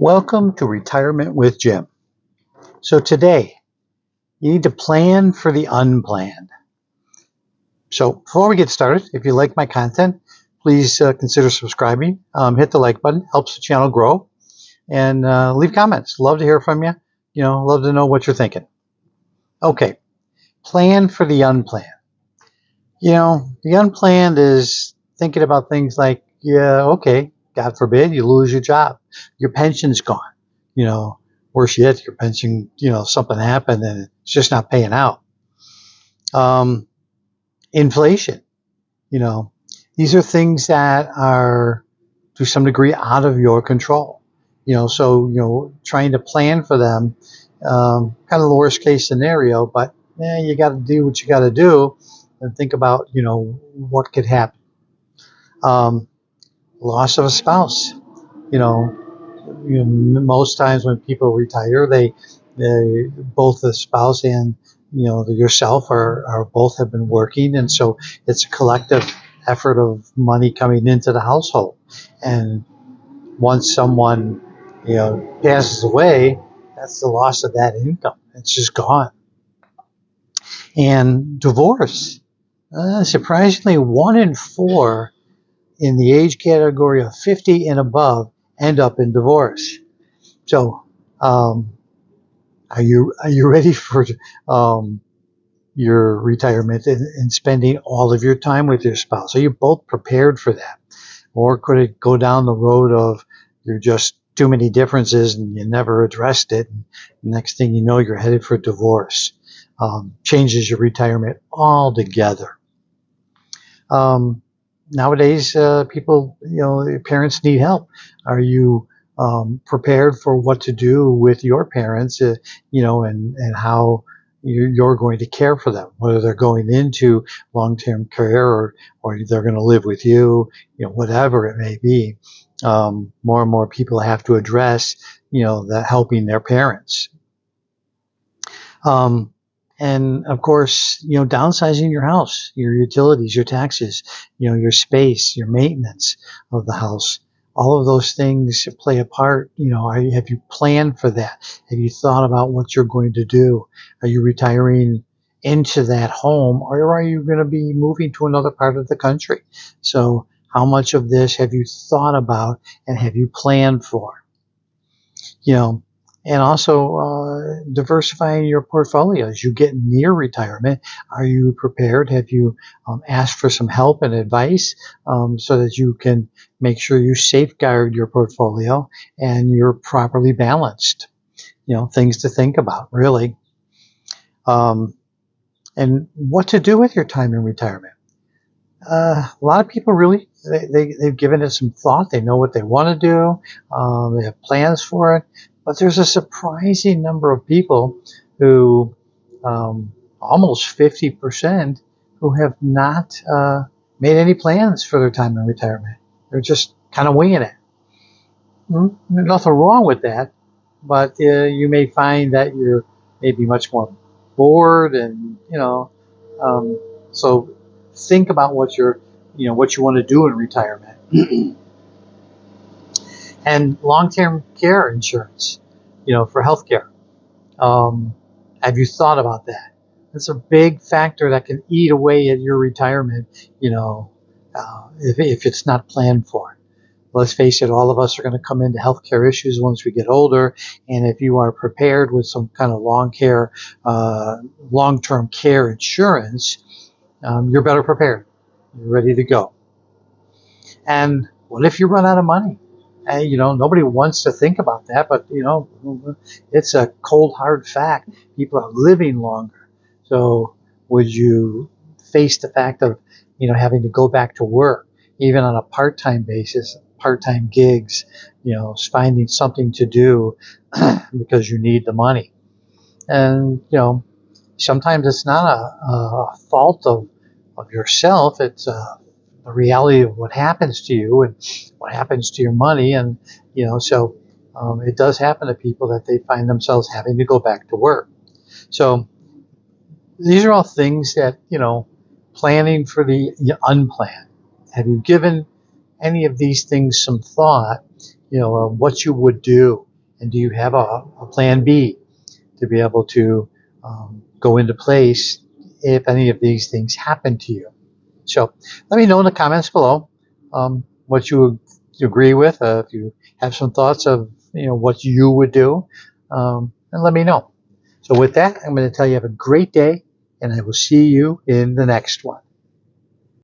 Welcome to Retirement with Jim. So today, you need to plan for the unplanned. So before we get started, if you like my content, please consider subscribing. Hit the like button, helps the channel grow, and leave comments. Love to hear from you. Love to know what you're thinking. Okay, plan for the unplanned. The unplanned is thinking about things like, okay, God forbid you lose your job, your pension's gone. Worse yet, your pension, something happened and it's just not paying out. Inflation, these are things that are to some degree out of your control. So trying to plan for them, kind of the worst case scenario, but you got to do what you got to do and think about, what could happen. Loss of a spouse, most times when people retire, they both the spouse and yourself are both have been working, and so it's a collective effort of money coming into the household. And once someone passes away, that's the loss of that income. It's just gone. And divorce, surprisingly, 1 in 4 in the age category of 50 and above end up in divorce. So, are you ready for your retirement and spending all of your time with your spouse? Are you both prepared for that, or could it go down the road of you're just too many differences and you never addressed it, and next thing you know, you're headed for divorce? Changes your retirement altogether. Nowadays, people, parents need help. Are you prepared for what to do with your parents, and how you're going to care for them, whether they're going into long-term care or they're going to live with you, whatever it may be. More and more people have to address, that helping their parents. And of course, downsizing your house, your utilities, your taxes, your space, your maintenance of the house. All of those things play a part. Have you planned for that? Have you thought about what you're going to do? Are you retiring into that home, or are you going to be moving to another part of the country? So how much of this have you thought about and have you planned for? And also diversifying your portfolio as you get near retirement. Are you prepared? Have you asked for some help and advice so that you can make sure you safeguard your portfolio and you're properly balanced? Things to think about, really. And what to do with your time in retirement. A lot of people really, they've given it some thought. They know what they want to do. They have plans for it. But there's a surprising number of people who, almost 50%, who have not made any plans for their time in retirement. They're just kind of winging it. There's nothing wrong with that, but you may find that you're maybe much more bored, and so think about what what you want to do in retirement. And long-term care insurance, for healthcare. Have you thought about that? That's a big factor that can eat away at your retirement, if it's not planned for. Let's face it, all of us are going to come into healthcare issues once we get older. And if you are prepared with some kind of long-term care insurance, you're better prepared. You're ready to go. And what if you run out of money? Nobody wants to think about that, but it's a cold, hard fact. People are living longer. So would you face the fact of, having to go back to work, even on a part-time basis, part-time gigs, finding something to do because you need the money? And, sometimes it's not a fault of yourself. It's the reality of what happens to you and what happens to your money. And, so it does happen to people that they find themselves having to go back to work. So these are all things that, planning for the unplanned. Have you given any of these things some thought, of what you would do And do you have a plan B to be able to go into place if any of these things happen to you? So let me know in the comments below what you agree with. If you have some thoughts of what you would do, and let me know. So with that, I'm going to tell you have a great day, and I will see you in the next one.